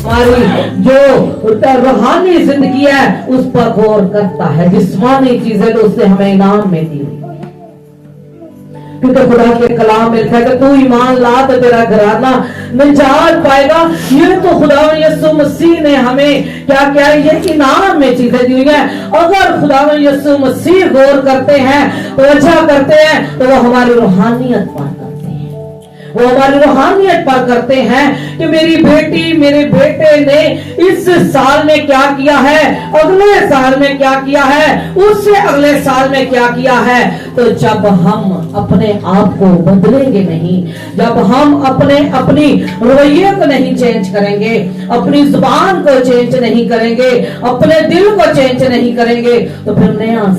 हमारी जो रूहानी जिंदगी है उस पर गौर करता है। जिस्मानी चीजें तो उसने हमें इनाम में दी, क्योंकि खुदा के कलाम में लिखा है कि तू ईमान ला तो तेरा घराना निजात पाएगा। ये तो खुदा यीशु मसीह ने हमें क्या क्या ये इनाम में चीजें दी हुई है। अगर खुदा यीशु मसीह गौर करते हैं, तवज्जो करते हैं, तो वो हमारी रूहानियत पर करते हैं, वो हमारी रूहानियत पर करते हैं कि मेरी बेटी मेरे बेटे ने इस साल में क्या किया है, अगले साल में क्या किया है, उससे अगले साल में क्या किया है। तो जब हम अपने आप को बदलेंगे नहीं, जब हम अपनी रवैये को नहीं चेंज करेंगे, अपनी जुबान को चेंज नहीं करेंगे, अपने दिल को चेंज नहीं करेंगे, तो फिर नया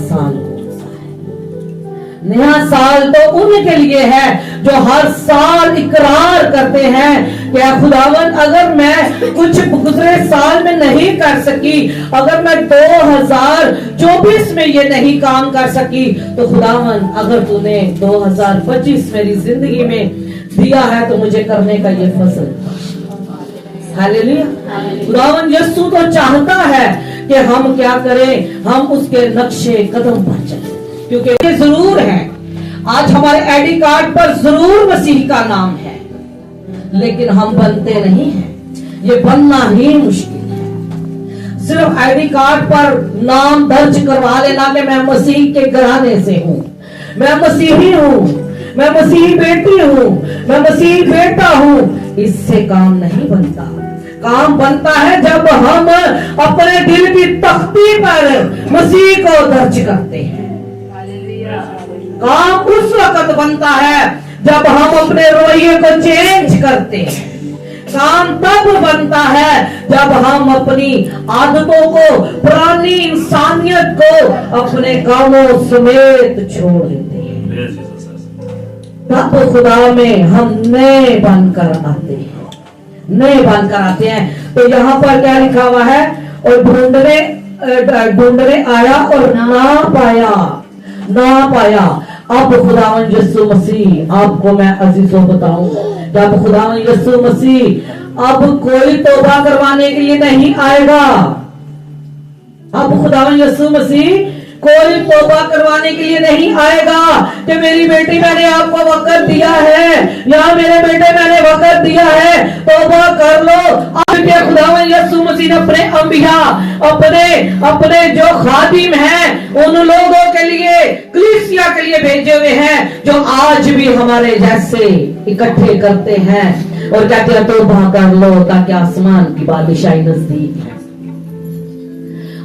साल तो उनके लिए है जो हर साल इकरार करते हैं कि खुदावन अगर मैं कुछ गुजरे साल में नहीं कर सकी, अगर मैं 2024 में ये नहीं काम कर सकी, तो खुदावन अगर तूने 2025 मेरी जिंदगी में दिया है तो मुझे करने का ये फजल। हालेलुया। खुदावन यीशु तो चाहता है कि हम क्या करें, हम उसके नक्शे कदम पर चलें, क्योंकि ये जरूर है आज हमारे आईडी कार्ड पर जरूर मसीह का नाम है, लेकिन हम बनते नहीं हैं। ये बनना ही मुश्किल है। सिर्फ आईडी कार्ड पर नाम दर्ज करवा लेना कि मैं मसीह के घराने से हूं, मैं मसीही हूं, मैं मसीही बेटी हूं, मैं मसीही बेटा हूं, इससे काम नहीं बनता। काम बनता है जब हम अपने दिल की तख्ती पर मसीह को दर्ज करते हैं। काम उस वक्त बनता है जब हम अपने रवैये को चेंज करते हैं। काम तब बनता है जब हम अपनी आदतों को, पुरानी इंसानियत को अपने कामों समेत छोड़ देते हैं। तब खुदा में हम नए बनकर आते हैं, नए बनकर आते हैं। तो यहाँ पर क्या लिखा हुआ है, और ढूंढने आया और ना पाया। अब खुदावन यीशु मसीह, आपको मैं अजीजों बताऊं, जब खुदावन यीशु मसीह अब कोई तौबा करवाने के लिए नहीं आएगा, अब खुदावन यीशु मसीह कोई तौबा करवाने के लिए नहीं आएगा कि मेरी बेटी मैंने आपको वक़्त दिया है, या मेरे बेटे मैंने वक़्त दिया है, तौबा कर लो। खुदावन यीशु मसीह ने अपने अंबिया, अपने जो खादिम हैं, उन लोगों के लिए, कलीसिया के लिए भेजे हुए हैं जो आज भी हमारे जैसे इकट्ठे करते हैं और कहते हैं तौबा कर लो ताकि आसमान की बादशाही नजदीक है।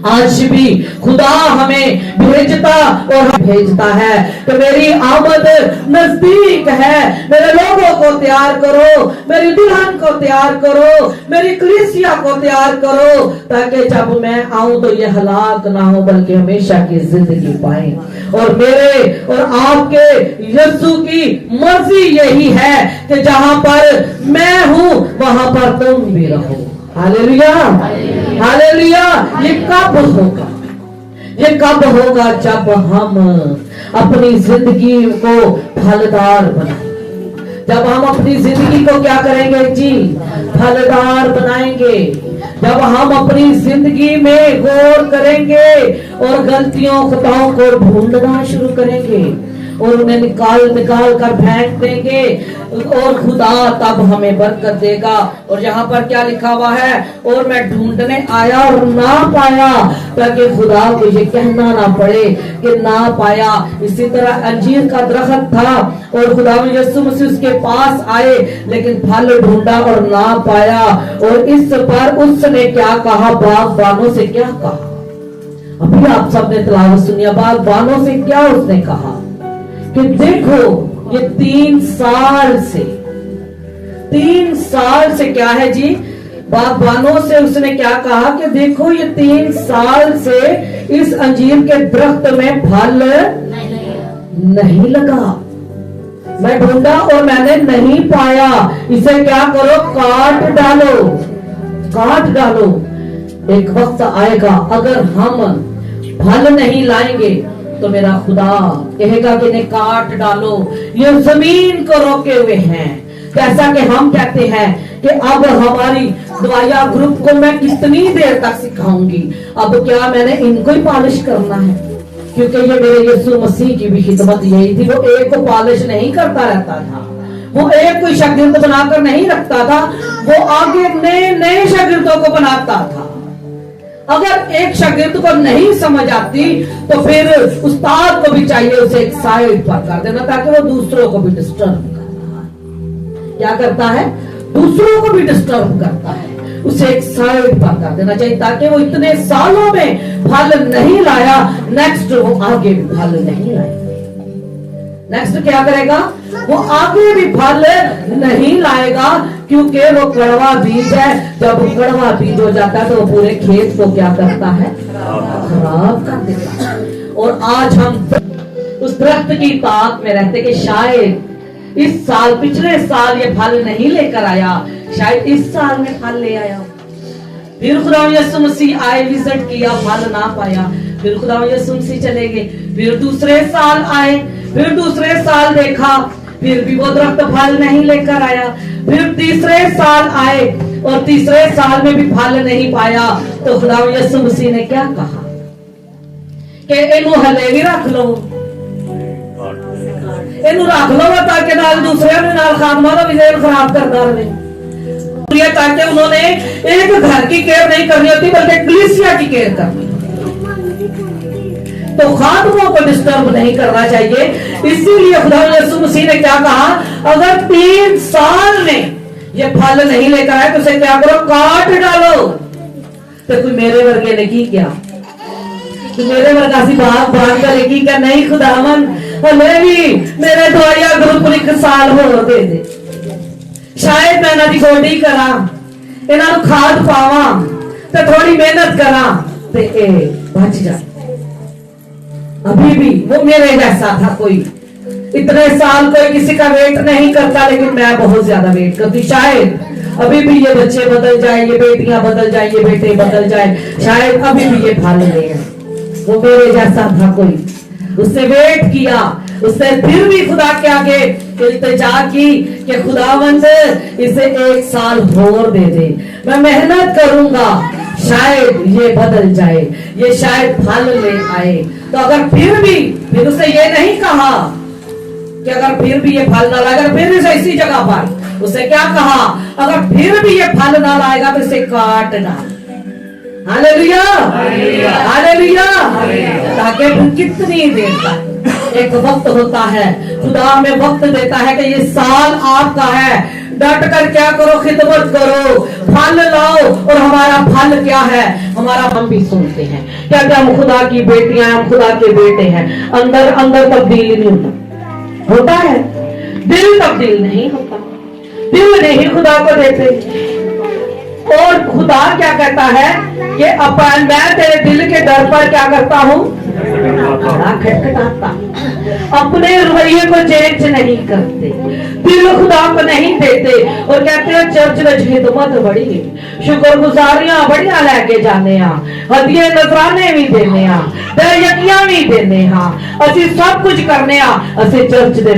आज भी खुदा हमें भेजता है कि मेरी आमद नजदीक है, मेरे लोगों को तैयार करो, मेरी दुल्हन को तैयार करो, मेरी कलीसिया को तैयार करो, ताकि जब मैं आऊं तो ये हलाक ना हो बल्कि हमेशा की जिंदगी पाए। और मेरे और आपके यीशु की मर्जी यही है कि जहां पर मैं हूं वहां पर तुम भी रहो। Hallelujah, hallelujah. ये कब होगा? ये कब होगा? जब हम अपनी जिंदगी को फलदार बनाएंगे। जब हम अपनी जिंदगी को क्या करेंगे जी? फलदार बनाएंगे। जब हम अपनी जिंदगी में गौर करेंगे और गलतियों खताओं को ढूंढना शुरू करेंगे और उन्हें निकाल कर फेंक देंगे, और खुदा तब हमें बरकत देगा। और यहाँ पर क्या लिखा हुआ है, और मैं ढूंढने आया और ना पाया, ताकि खुदा को ये कहना ना पड़े कि ना पाया। इसी तरह अंजीर का दरख्त था और खुदा यीशु मसीह उसके पास आए, लेकिन फल ढूंढा और ना पाया। और इस पर उसने क्या कहा, बागबानों से क्या कहा? अभी आप सबने तिलावत सुनी, बागबानों से क्या उसने कहा कि देखो ये 3 साल से क्या है जी? बागबानों से उसने क्या कहा कि देखो ये 3 साल से इस अंजीर के दरख्त में फल नहीं लगा, मैं ढूंढा और मैंने नहीं पाया, इसे क्या करो, काट डालो। एक वक्त आएगा अगर हम फल नहीं लाएंगे तो मेरा खुदा कहेगा कि इन्हें काट डालो, ये जमीन को रोके हुए हैं। जैसा कि हम कहते हैं कि अब हमारी दवाइया ग्रुप को मैं कितनी देर तक सिखाऊंगी? अब क्या मैंने इनको ही पॉलिश करना है? क्योंकि ये मेरे यीशु मसीह की भी खिदमत यही थी। वो एक को पॉलिश नहीं करता रहता था, वो एक कोई शागिर्द बनाकर नहीं रखता था, वो आगे नए नए शागिर्दों को बनाता था। अगर एक शागिर्द को नहीं समझ आती तो फिर उस्ताद को भी चाहिए उसे एक साइड पर कर देना, ताकि वो दूसरों को भी डिस्टर्ब करता है। क्या करता है? दूसरों को भी डिस्टर्ब करता है, उसे एक साइड पर कर देना चाहिए, ताकि वो इतने सालों में फल नहीं लाया, नेक्स्ट वो आगे भी फल नहीं लाएगा। नेक्स्ट क्या करेगा? वो आगे भी फल नहीं लाएगा, क्योंकि वो कड़वा बीज है। जब कड़वा बीज हो जाता है तो वो पूरे खेत को क्या करता है? खराब कर देता है। और आज हम उस दरख्त की ताक में रहते कि शायद इस साल, पिछले साल ये फल नहीं लेकर आया, शायद इस साल में फल ले आया। फिर खुदा यीशु मसीह आए, विजिट किया, फल ना पाया, फिर खुदा यीशु मसीह चले गए। फिर दूसरे साल आए, फिर दूसरे साल देखा, फिर भी वो दरख्त फल नहीं लेकर आया। फिर तीसरे साल आए और तीसरे साल में भी फल नहीं पाया। तो खुदा यीशु मसीह ने क्या कहा कि इन्हों हले भी रख लो, इन्हों रख लो, ताकि नाल दूसरे ने नाल खादमा का विजय खराब करता रहे। ताकि उन्होंने एक घर की केयर नहीं करनी होती, बल्कि कलीसिया की केयर करनी। तो खादमों को डिस्टर्ब नहीं करना चाहिए। इसीलिए खुदा यीशु मसीह ने क्या कहा? अगर 3 साल में ये फल नहीं लेकर आए तो उसे क्या करो? काट डालो। तो कोई मेरे वर्गे ने की क्या? तो मेरे वर्गा सी बात बात करेगी क्या? नहीं खुदावन, हमें भी मेरे दवाइया ग्रुप 1 साल हो दे, शायद मैं इन्हां दी गोडी करा, इन्हां नूं खाद पावा, ते थोड़ी मेहनत करा ते ए बच जा। अभी भी वो मेरे जैसा था, कोई इतने साल कोई किसी का वेट नहीं करता, लेकिन मैं बहुत ज्यादा वेट करती। शायद अभी भी ये बच्चे बदल जाए, ये बेटियां बदल जाए, ये बेटे बदल जाए, शायद अभी भी ये फल ले आए। वो मेरे जैसा था कोई, उससे वेट किया, उससे फिर भी खुदा के आगे इल्तिजा की कि खुदावंद इसे 1 साल और दे दे, मैं मेहनत करूंगा, शायद ये बदल जाए, ये शायद फल ले आए। तो अगर फिर उसे ये नहीं कहा कि अगर फिर भी ये फल ना लाएगा, फिर इसे इसी जगह पर उसे क्या कहा? अगर फिर भी ये फल ना लाएगा तो इसे काट डाल। Hallelujah, hallelujah. ताकि कितनी देर तक एक वक्त होता है, खुदा हमें वक्त देता है कि ये साल आपका है, डट कर क्या करो? खिदमत करो, फल लाओ। और हमारा फल क्या है? हमारा हम भी सुनते हैं क्या क्या हम खुदा की बेटियां, हम खुदा के बेटे हैं। अंदर अंदर तब्दील नहीं होता है, दिल तब्दील नहीं होता, दिल नहीं खुदा को देते। और खुदा क्या कहता है कि अपन मैं तेरे दिल के डर पर क्या करता हूँ? खटखटाता। अपने रवैये को चेंज नहीं करते, दिल खुदा को नहीं देते, और कहते हैं चर्च में खिदमत बड़ी, शुक्रगुजारियां बढ़िया लेके जाने, हदिये नजराने भी देने, दयकियां भी देने, असी सब कुछ करने, असी चर्च दे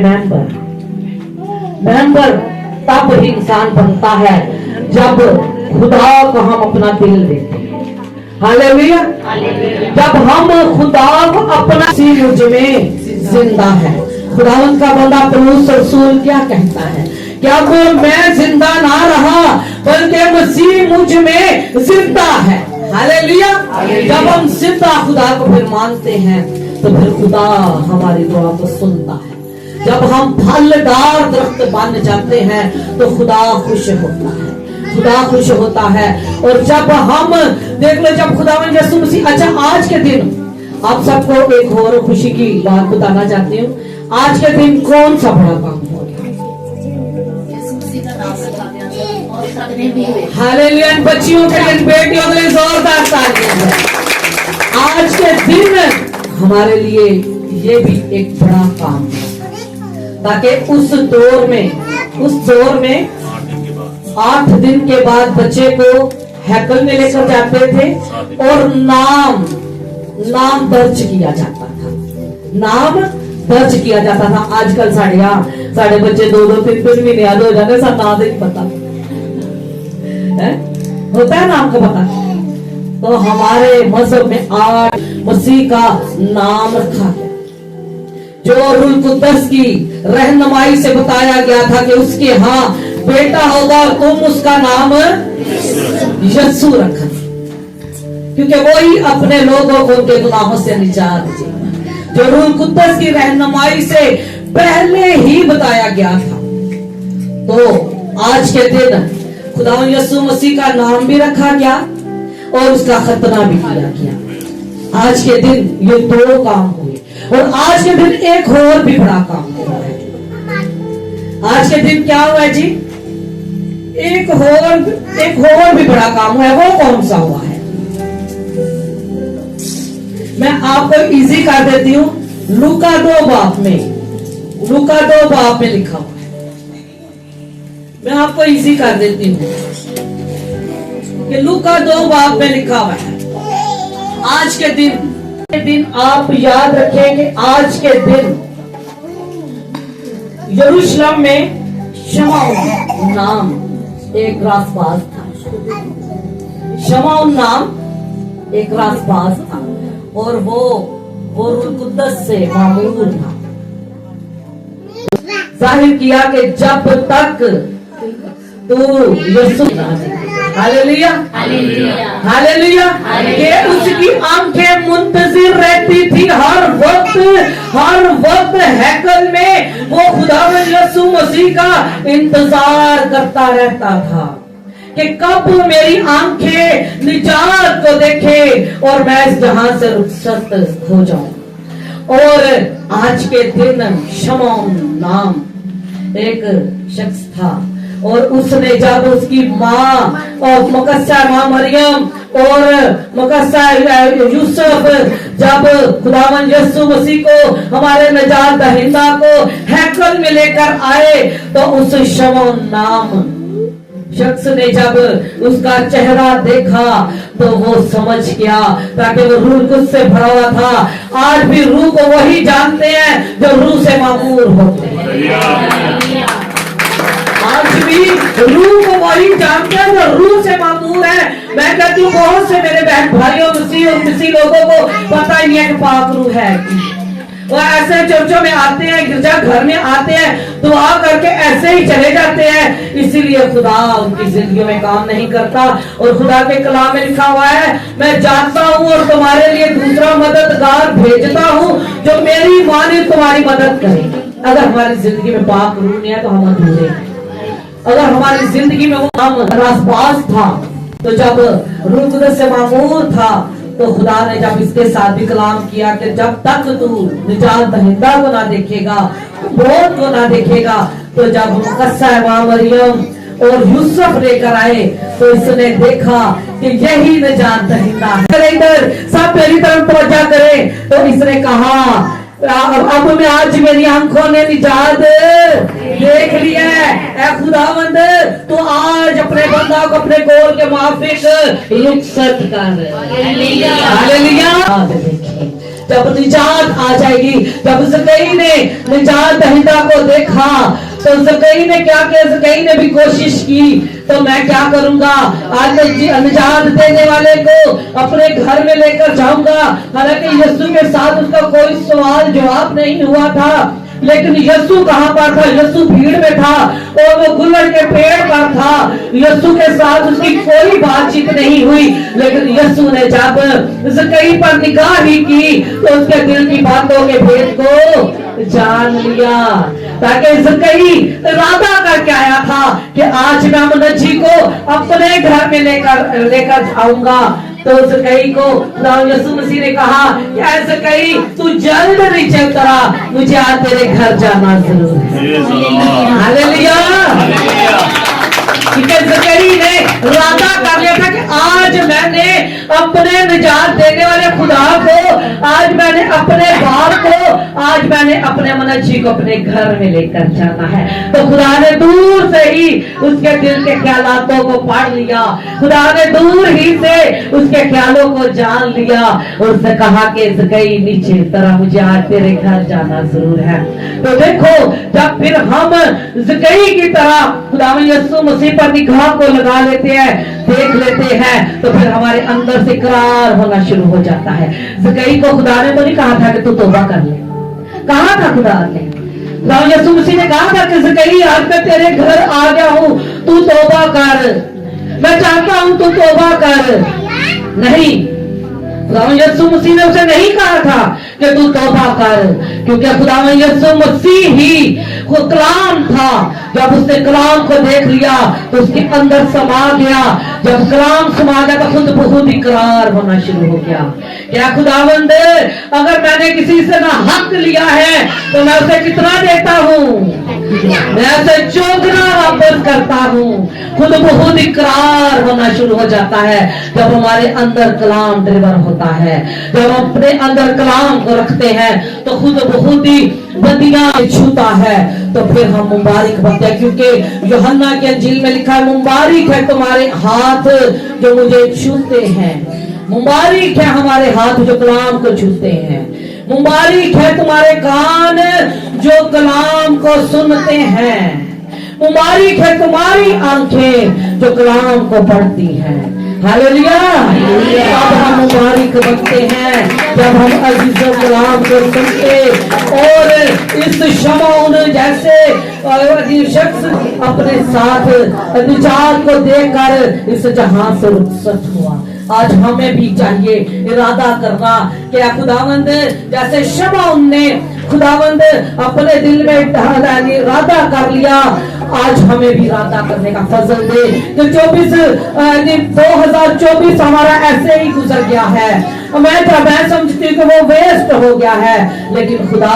मेंबर तब ही इंसान बनता है जब खुदा को हम अपना दिल देते हैं। हालेलुया। जब हम खुदा को अपना, सी मुझ में जिंदा है। खुदावंद का बंदा पौलुस रसूल क्या कहता है? क्या वो मैं जिंदा ना रहा, बल्कि मसीह मुझ में जिंदा है। हालेलुया। जब हम जिंदा खुदा को फिर मानते हैं तो फिर खुदा हमारी दुआ को सुनता है। जब हम फलदार दरख्त बन जाते हैं तो खुदा खुश होता है, खुदा खुश होता है। और जब हम देख लो, जब खुदावंद यीशु मसीह, अच्छा आज के दिन आप सबको एक और खुशी की बात बताना चाहती हूँ। आज के दिन कौन सा बड़ा काम हो गया? हालेलुया। बच्चियों के लिए, बेटियों के लिए जोरदार तालियां। आज के दिन हमारे लिए ये भी एक बड़ा काम है, ताकि उस दौर में 8 दिन के बाद बच्चे को हैकल में लेकर जाते थे और नाम दर्ज किया जाता था, नाम दर्ज किया जाता था। आजकल साढ़े बच्चे 2-2 3-3 महीने याद हो जाते, सब नाम नहीं पता है। होता है ना आपको पता। तो हमारे मजहब में आज मसीह का नाम रखा गया, जो रूह कुद्दस की रहनुमाई से बताया गया था कि उसके यहाँ बेटा होगा और तुम उसका नाम यीशु रखा, क्योंकि वो ही अपने लोगों को उनके गुनाहों से निजात देगा, जो रूह कुद्दस की रहनुमाई से पहले ही बताया गया था। तो आज के दिन खुदा यीशु मसीह का नाम भी रखा गया और उसका खतना भी किया गया। आज के दिन ये दो काम हुए, और आज के दिन एक और भी बड़ा काम हुआ है। आज के दिन क्या हुआ है जी? एक और भी बड़ा काम हुआ है। वो कौन सा हुआ है? मैं आपको इजी कर देती हूँ। लूका 2 बाब में लिखा हुआ है। मैं आपको इजी कर देती हूँ कि लूका 2 बाब में लिखा हुआ है। आज के दिन आप याद रखें कि आज के दिन यरूशलेम में शमौन नाम एक रासबाज था। शमौन नाम एक रासबाज था, और वो रूह कुद्दस से मामूर था। जाहिर किया कि जब तक तू यीशु, हालेलुया हालेलुया, कि उसकी आंखें मुंतजिर रहती थी हर वक्त हैकल में वो खुदावंद यीशु मसीह का इंतजार करता रहता था कि कब मेरी आंखें निजात को देखे और मैं इस जहां से रुखसत हो जाऊं। और आज के दिन शमौन नाम एक शख्स था, और उसने जब उसकी माँ और मुकद्दसा माँ मरियम और मुकद्दसा यूसुफ जब खुदावंद यीशु मसीह को, हमारे निजात दहिंदा को हैकल में लेकर आए, तो उस शमौन नाम शख्स ने जब उसका चेहरा देखा तो वो समझ गया, ताकि वो रूह कुद्दस से भरा हुआ था। आज भी रूह को वही जानते हैं जो रूह से मामूर होते हैं। आज भी रूह को वही जानते हैं जो रूह से मामूर है। मैं कहती हूँ बहुत से मेरे बहन भाइयों मसीह लोगों को पता ही नहीं है कि पाक रूह है। वो ऐसे चर्चों में आते हैं, गिरजा घर में आते हैं, दुआ करके ऐसे ही चले जाते हैं, इसीलिए खुदा उनकी जिंदगी में काम नहीं करता। और खुदा के कलाम में लिखा हुआ है, मैं जानता हूँ और तुम्हारे लिए दूसरा मददगार भेजता हूँ जो मेरी माने तुम्हारी मदद करे। अगर हमारी जिंदगी में पाक रूह नहीं है तो हम अधूरे हैं। अगर हमारी जिंदगी में वो हम रासबाज था, तो जब रूह कुद्दस से मामूर था, तो खुदा ने जब इसके साथ भी कलाम किया कि जब तक तू निजात दहिंदा को ना देखेगा, मौत को ना देखेगा, तो जब मुकद्दसा माँ मरियम और यूसुफ लेकर आए तो इसने देखा कि यही निजात दहिंदा है। इधर सब मेरी तरफ तवज्जो करें। तो इसने कहा अब मैं आज मेरी आंखों ने निजात देख लिया है, खुदावंद तो आज अपने बंदा को अपने गोल के माफिक रुखसत कर। हालेलुया। जब निजात आ जाएगी, जब ज़कई ने निजात दहिंदा को देखा तो ज़कई ने क्या किया? ज़कई ने भी कोशिश की, तो मैं क्या करूंगा, आज निजात देने वाले को अपने घर में लेकर जाऊंगा। हालांकि यीशु के साथ उसका कोई सवाल जवाब नहीं हुआ था, लेकिन यीशु कहाँ पर था? यीशु भीड़ में था और वो गुलर के पेड़ पर था। यीशु के साथ उसकी कोई बातचीत नहीं हुई, लेकिन यीशु ने जब ज़कई पर निगाह ही की तो उसके दिल की बातों के भेद को जान लिया। ताकि ज़कई इरादा करके आया था कि आज मैं मुनज्जी को अपने घर में लेकर जाऊंगा। तो ज़कई को यीशु मसीह ने कहा कि ज़कई तू जल्द नीचे उतरा, मुझे आज तेरे घर जाना जरूर है। हालेलुया। ज़कई ने इरादा कर लिया था कि आज मैंने अपने निजात देने वाले खुदा को, आज मैंने अपने बाप को, आज मैंने अपने मनजी को अपने घर में लेकर जाना है। तो खुदा ने दूर से ही उसके दिल के ख्यालातों को पढ़ लिया, खुदा ने दूर ही से उसके ख्यालों को जान लिया और उसने कहा कि ज़कई नीचे तरह मुझे आज तेरे घर जाना जरूर है। तो देखो, जब फिर हम ज़कई की तरह खुदा यीशु मसीह पर निगाह को लगा लेते हैं, देख लेते हैं, तो फिर हमारे अंदर से इकरार होना शुरू हो जाता है। ज़कई को खुदा ने तो नहीं कहा था कि तू तौबा कर ले, कहा था खुदा ने, खुदा यीशु मसीह ने कहा था कि ज़कई आज मैं तेरे घर आ गया हूं, तू तौबा कर, मैं चाहता हूं तू तौबा कर। नहीं, खुदा यीशु मसीह ने उसे नहीं कहा था कि तू तौबा कर, क्योंकि खुदा यीशु मसीह ही वो कलाम था। जब उसने कलाम को देख लिया तो उसके अंदर समा गया, जब कलाम समा गया तो खुद बहुत इकरार होना शुरू हो गया। क्या खुदावंद, अगर मैंने किसी से ना हक लिया है तो मैं उसे कितना देता हूँ, मैं उसे चौगुना वापस करता हूँ। खुद बहुत इकरार होना शुरू हो जाता है जब हमारे अंदर कलाम डिलीवर होता है, जब हम अपने अंदर कलाम को रखते हैं तो खुद बहुत ही बदियां छूता है, तो फिर हम मुबारक बनते हैं। क्योंकि यूहन्ना की अंजील में लिखा है, मुबारक है तुम्हारे हाथ जो मुझे छूते हैं, मुबारक है हमारे हाथ जो कलाम को छूते हैं, मुबारक है तुम्हारे कान जो कलाम को सुनते हैं, मुबारक है तुम्हारी आंखें जो कलाम को पढ़ती हैं। हालेलुया। अब हम मुबारक बनते हैं जब हम अजीज़ों कलाम को सुनते और इस शमौन जैसे शख्स अपने साथ निजात को देकर इस जहां से रुखसत हुआ। आज हमें भी चाहिए इरादा करना कि खुदावंद जैसे शमौन ने खुदावंद अपने दिल में इरादा कर लिया, आज हमें भी इरादा करने का फजल दे। तो 2024 हमारा ऐसे ही गुजर गया है, मैं समझती हूँ कि वो वेस्ट हो गया है, लेकिन खुदा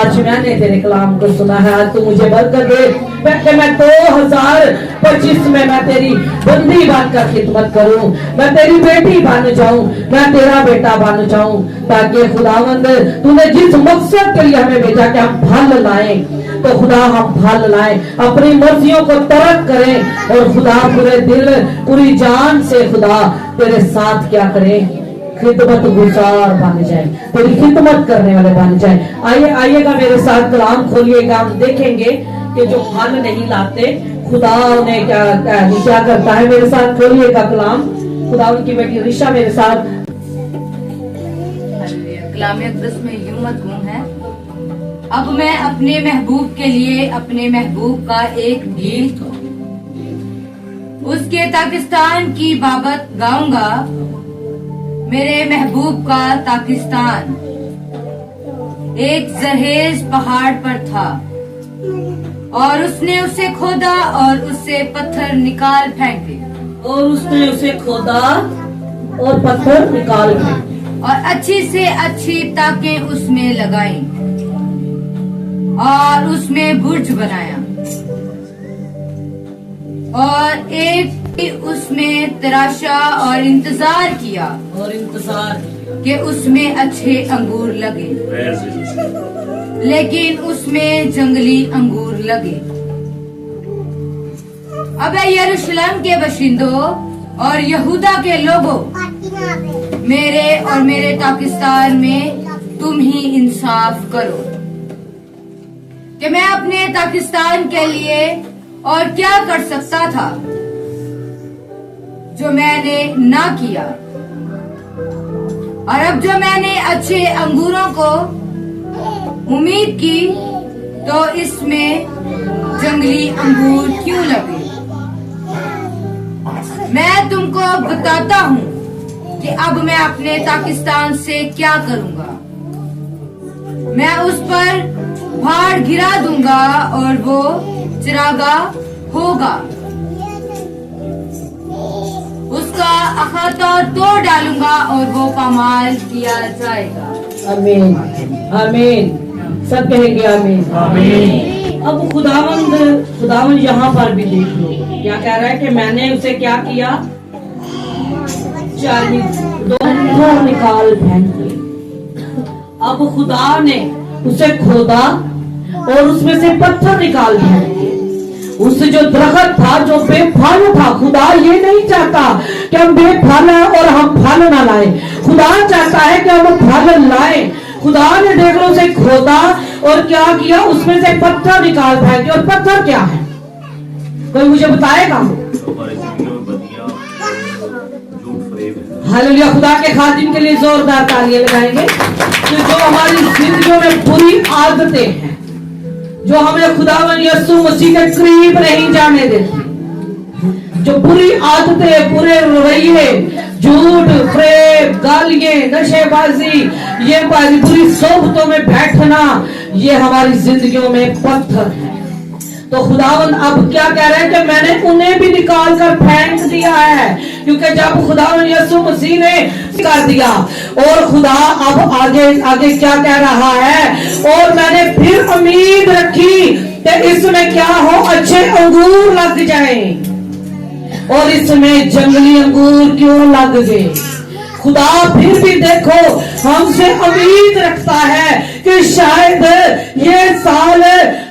आज मैंने तेरे कलाम को सुना है, आज तू मुझे बरकत दे कि मैं 2025 में मैं तेरी बंदी बनकर खिदमत करूं, मैं तेरी बेटी बन जाऊं, मैं तेरा बेटा बन जाऊं, ताकि खुदावंद तूने जिस मकसद के लिए हमें भेजा कि हम फल लाएं, तो खुदा हम फल लाएं, अपनी मर्जियों को तर्क करें और खुदा पूरे दिल पूरी जान से खुदा तेरे साथ क्या करें, खिदमत गुजार बन जाए, तेरी खिदमत करने वाले बन जाए। आइएगा मेरे साथ कलाम खोलिएगा, हम देखेंगे कि जो फल नहीं लाते खुदा ने क्या करता है। मेरे साथ खोलिएगा कलाम, खुदा उनकी बेटी रिशा मेरे साथ। कलाम अक़दस में यूं मज़मून है, अब मैं अपने महबूब के लिए अपने महबूब का एक गीत उसके पाकिस्तान की बाबत गाऊंगा। मेरे महबूब का पाकिस्तान एक जरहेज पहाड़ पर था और उसने उसे खोदा और उससे पत्थर निकाल फेंके, और उसने उसे खोदा और पत्थर निकाल फेंके और अच्छी से अच्छी ताकें उसमें लगाई और उसमें बुर्ज बनाया और एक उसमें तराशा और इंतजार किया कि उसमें अच्छे अंगूर लगे, लेकिन उसमें जंगली अंगूर लगे। अब यरूशलेम के बशिंदों और यहूदा के लोगों, मेरे और मेरे पाकिस्तान में तुम ही इंसाफ करो कि मैं अपने पाकिस्तान के लिए और क्या कर सकता था जो मैंने ना किया, और अब जो मैंने अच्छे अंगूरों को उम्मीद की तो इसमें जंगली अंगूर क्यों लगे। मैं तुमको बताता हूँ कि अब मैं अपने पाकिस्तान से क्या करूँगा। मैं उस पर पहाड़ गिरा दूंगा और वो चिरागा होगा, उसका अखाता तोड़ डालूंगा और वो पामाल किया जाएगा। आमीन आमीन, सब कहेंगे आमीन आमीन। अब खुदावंद यहाँ पर भी देख लो क्या कह रहा है कि मैंने उसे क्या किया, पत्थर निकाल फेंक ले। अब खुदा ने उसे खोदा और उसमें से पत्थर निकाल फेंके। उस जो दरख्त था जो बेफल था, खुदा ये नहीं चाहता कि हम बेफल हैं और हम फल ना लाए। खुदा चाहता है कि हम फल लाए। खुदा ने देख लो उसे खोदा और क्या किया, उसमें से पत्थर निकाल फेंके। और पत्थर क्या है, कोई मुझे बताएगा? हालेलुया। खुदा के खादिम के लिए जोरदार तालियां लगाएंगे। तो जो हमारी जिंदगियों में बुरी आदतें हैं, जो हमें खुदावन यीशु मसीह के करीब नहीं जाने देती, जो बुरी आदतें, बुरे रवैये, झूठ, प्रेम, गालियां, नशेबाजी, ये बुरी सोबतों में बैठना, ये हमारी जिंदगियों में पत्थर है। तो खुदावन अब क्या कह रहे हैं कि मैंने उन्हें भी निकाल कर फेंक दिया है, क्योंकि जब खुदावन यीशु मसीह ने कर दिया। और खुदा अब आगे आगे क्या कह रहा है, और मैंने फिर उम्मीद रखी कि इसमें क्या हो, अच्छे अंगूर लग जाएं, और इसमें जंगली अंगूर क्यों लग गए। खुदा फिर भी देखो हमसे उम्मीद रखता है कि शायद ये साल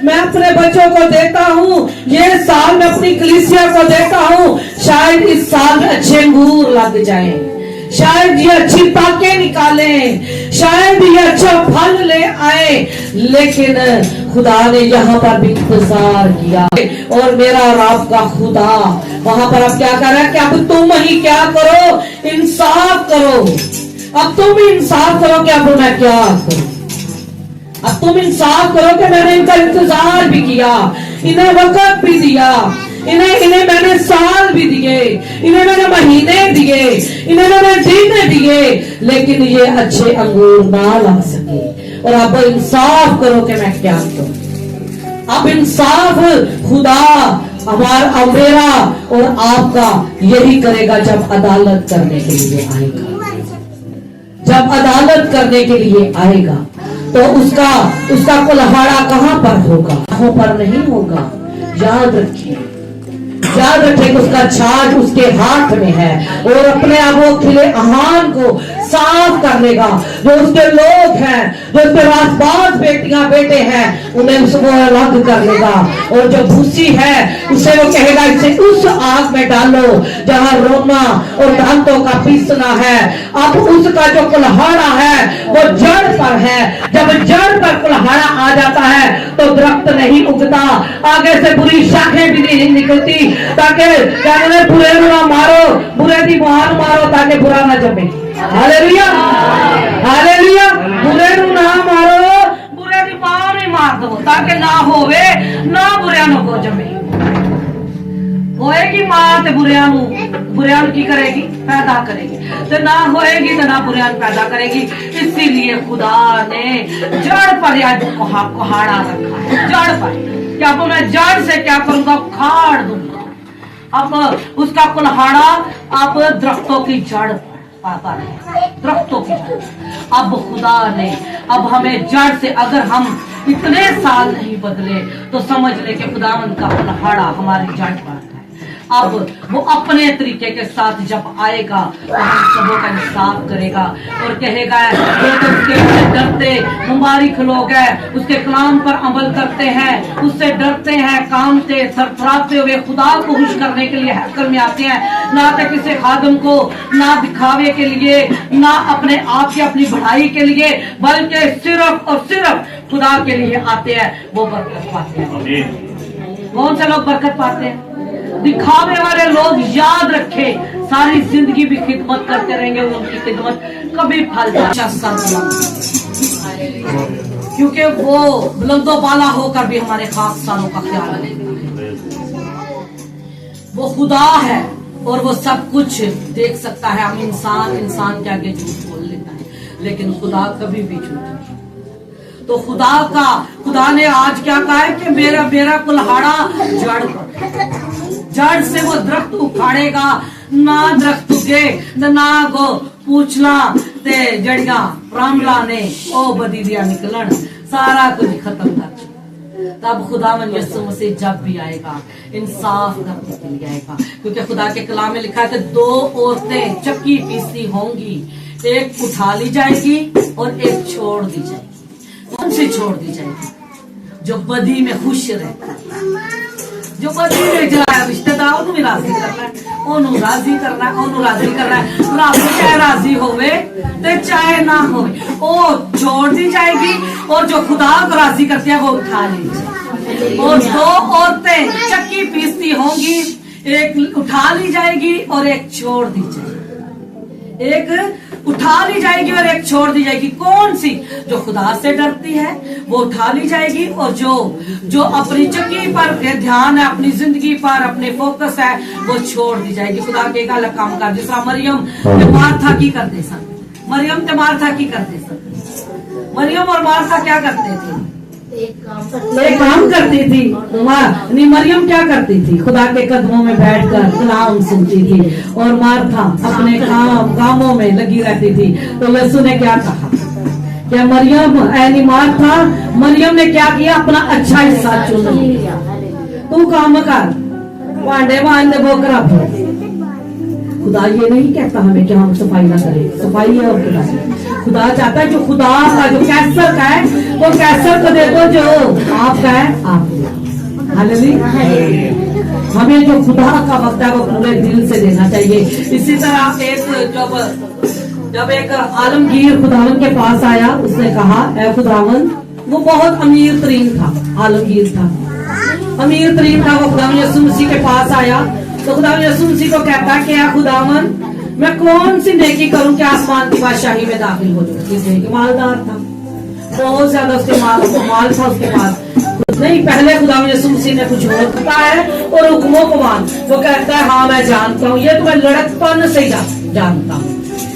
मैं अपने बच्चों को देता हूँ, ये साल मैं अपनी कलीसिया को देता हूँ, शायद इस साल में अच्छे अंगूर लग जाएं, शायद ये अच्छी पाके निकालें, शायद ये अच्छा फल ले आए। लेकिन खुदा ने यहाँ पर भी इंतजार किया, और मेरा और आपका खुदा वहां पर अब क्या कर रहा है कि अब तुम ही क्या करो, इंसाफ करो। अब तुम इंसाफ करो कि अब मैं क्या करूं। अब तुम इंसाफ करो कि मैंने इनका इंतजार भी किया, इन्हें वक्त भी दिया, इन्हें मैंने साल भी दिए, इन्हें मैंने महीने दिए, इन्हें मैंने दिन दिए, लेकिन ये अच्छे अंगूर ना ला सके। और अब इंसाफ करो कि मैं क्या करूं। अब इंसाफ खुदा हमारा, मेरा और आपका यही करेगा जब अदालत करने के लिए आएगा। जब अदालत करने के लिए आएगा तो उसका कुल्हाड़ा कहां पर होगा, कहां पर नहीं होगा। याद रखिए, याद रखिए, उसका छाज उसके हाथ में है, और अपने आप वो खिले आहान को साफ कर लेगा। जो उसके लोग हैं, जो उसके आसपास बेटियां बेटे हैं, उन्हें उसको अलग कर लेगा। और जो भूसी है उसे वो कहेगा इसे उस आग में डालो जहां रोना और दांतों का पीसना है। अब उसका जो कुल्हाड़ा है वो जड़ पर है। जब जड़ पर कुल्हाड़ा आ जाता है तो दरख्त नहीं उगता, आगे से बुरी शाखें भी नहीं निकलती, ताकि बुरे ना मारो, बुरे की मुहार मारो ताकि बुरा ना जमे। Hallelujah, hallelujah. बुरे ना मारो, बुरे की मुहार ही मार दो ताकि ना होवे, ना बुरे को जमे। होएगी मां ते बुरिया की करेगी, पैदा करेगी, तो ना होएगी तो ना बुरिया पैदा करेगी। इसीलिए खुदा ने जड़ पर कुहाड़ा रखा है, जड़ पर। क्या अब मैं जड़ से क्या करूंगा, उखाड़ दूंगा। अब उसका कुल्हाड़ा अब दरख्तों की जड़ पाता है, दरख्तों की जड़। अब खुदा ने अब हमें जड़ से, अगर हम इतने साल नहीं बदले तो समझ ले कि खुदावंद का कुल्हाड़ा हमारी जड़ पर है। अब वो अपने तरीके के साथ जब आएगा तो हम सबों का इंसाफ करेगा और कहेगा वो तो उसके डरते मुबारक लोग हैं, उसके कलाम पर अमल करते हैं, उससे डरते हैं, कामते सरफराते हुए खुदा को खुश करने के लिए हैकल में आते हैं। ना तो किसी खादम को, ना दिखावे के लिए, ना अपने आप की अपनी बढ़ाई के लिए, बल्कि सिर्फ और सिर्फ खुदा के लिए आते हैं। वो बरकत पाते हैं। कौन से लोग बरकत पाते हैं? दिखावे वाले लोग। याद रखे, सारी जिंदगी भी खिदमत करते रहेंगे, उनकी खिदमत कभी फल क्योंकि वो बुलंदो बाला होकर भी हमारे खास सालों का ख्याल रखेगा। वो खुदा है और वो सब कुछ देख सकता है। हम इंसान के आगे झूठ बोल लेता है, लेकिन खुदा कभी भी झूठ नहीं। तो खुदा ने आज क्या कहा है कि मेरा कुल्हाड़ा जड़ से वो दरख्त उखाड़ेगा, ना दरख्त उगे ना गो पूछला ते जड़ियां रामला ने ओ बदी दिया निकलन, सारा कुछ खत्म कर। तब खुदावन यीशु मसीह जब भी आएगा इंसाफ करने के लिए आएगा, क्योंकि खुदा के कलाम में लिखा है कि दो औरतें चक्की पीसती होंगी, एक उठा ली जाएगी और एक छोड़ दी जाएगी। कौन सी छोड़ दी जाएगी? जो बदी में खुश रहता है, जो बदी में जरा रिश्तेदार भी राजी करना है, ओनू राजी करना है, ओनू राजी करना है, रब चाहे राजी होवे ते चाहे ना होवे, वो छोड़ दी जाएगी और जो खुदा को राजी करती है वो उठा ली जाएगी। और दो औरतें चक्की पीसती होंगी, एक उठा ली जाएगी और एक छोड़ दी जाएगी। एक उठा ली जाएगी और एक छोड़ दी जाएगी। कौन सी? जो खुदा से डरती है वो उठा ली जाएगी, और जो अपनी चक्की पर ध्यान है, अपनी जिंदगी पर अपने फोकस है, वो छोड़ दी जाएगी। खुदा के अलग काम कर जिस मरियम ते मार्था की करते सन, मरियम ते मार्था की करते सन। मरियम और मार्था क्या करते थे? एक काम करती थी। नहीं, मरियम क्या करती थी? खुदा के कदमों में बैठकर कलाम सुनती थी, और मार्था अपने कामों में लगी रहती थी। तो यीशु ने क्या कहा? क्या मरियम यानी मार्था, मरियम ने क्या किया? अपना अच्छा हिस्सा चुन लिया। तू काम कर, भांडे मांज दे, बोकरा भर। खुदा ये नहीं कहता हमें कि हम सफाई ना करें, सफाई है और खुदा चाहता है जो खुदा का जो कैसर का है वो कैसर को दे दो, जो आपका है आप दो। हालेलुया। हमें जो खुदा का वक्त है वो पूरे दिल से देना चाहिए। इसी तरह जब एक आलमगीर खुदावन के पास आया, उसने कहा ऐ खुदावन, वो बहुत अमीर तरीन था, आलमगीर था, अमीर तरीन था। वो खुदावन यीशु मसीह के पास आया तो खुदावन यीशु मसीह को कहता कि ऐ खुदावन, मैं कौन सी नेकी करूं कि आसमान की बादशाही में दाखिल हो जाऊं? मालदार था, बहुत ज्यादा उसके माल था उसके पास। नहीं, पहले खुदावन यीशु मसीह ने कुछ और कहा है और हुक्मों को मान। वो कहता है हाँ मैं जानता हूँ, ये तो मैं लड़कपन से जानता हूँ।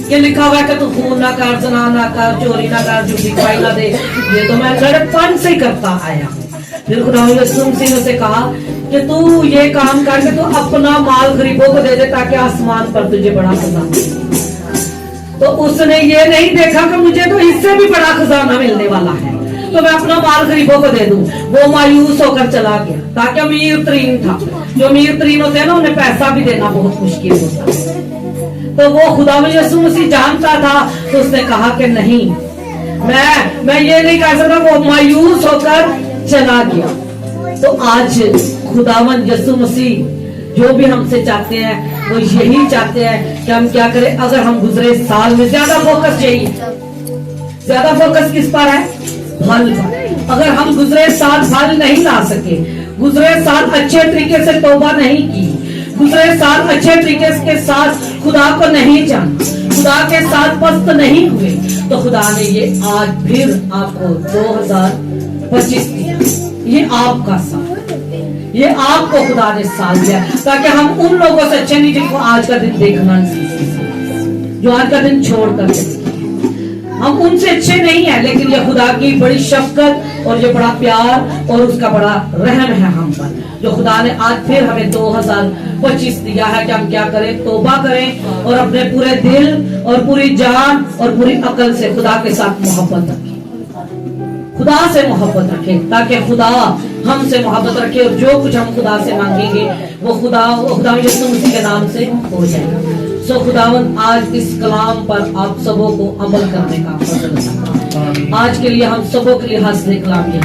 ये लिखा हुआ है कि तू खून ना कर, जना ना कर, चोरी ना कर, झूठी गवाही ना दे, ये तो मैं लड़कपन से करता आया। फिर खुदावन यीशु मसीह ने उसे कहा कि तू ये काम करके तू अपना माल गरीबों को दे दे ताकि आसमान पर तुझे बड़ा खजाना मिले। तो उसने ये नहीं देखा कि मुझे तो इससे भी बड़ा खजाना मिलने वाला है, तो मैं अपना माल गरीबों को दे दूं। वो मायूस होकर चला गया, ताकि अमीर तरीन था। जो अमीर तरीन होते हैं ना, उन्हें पैसा भी देना बहुत मुश्किल होता है। तो वो खुदावन यीशु मसीह जानता था, तो उसने कहा कि नहीं, मैं ये नहीं कर सकता। वो मायूस होकर चला गया। तो आज खुदावन यीशु मसीह जो भी हमसे चाहते हैं वो यही चाहते हैं कि हम क्या करें। अगर हम गुजरे साल में ज्यादा फोकस किस पर है? फल पर। अगर हम गुजरे साल फल नहीं ला सके, गुजरे साल अच्छे तरीके से तौबा नहीं की, गुजरे साल अच्छे तरीके के साथ खुदा को नहीं जाना, खुदा के साथ पस्त नहीं हुए, तो खुदा ने ये आज फिर आपको 2025 दिया। ये आपका साल, ये आपको खुदा ने साल दिया ताकि हम उन लोगों से अच्छे नहीं जिनको आज का दिन देखना नहीं, जो आज का दिन छोड़ कर हम उनसे अच्छे नहीं है, लेकिन ये खुदा की बड़ी शफकत और ये बड़ा प्यार और उसका बड़ा रहम है हम पर, जो खुदा ने आज फिर हमें 2025 दिया है कि हम क्या करें, तौबा करें और अपने पूरे दिल और पूरी जान और पूरी अकल से खुदा के साथ मोहब्बत रखें, खुदा से मोहब्बत रखें, ताकि खुदा हमसे मोहब्बत रखे और जो कुछ हम खुदा से मांगेंगे वो खुदा यीशु मसीह के नाम से हो जाएगा। सो खुदावन आज इस कलाम पर आप सबों को अमल करने का फजल। आज के लिए हम सबों के लिए हासिल कलाम ये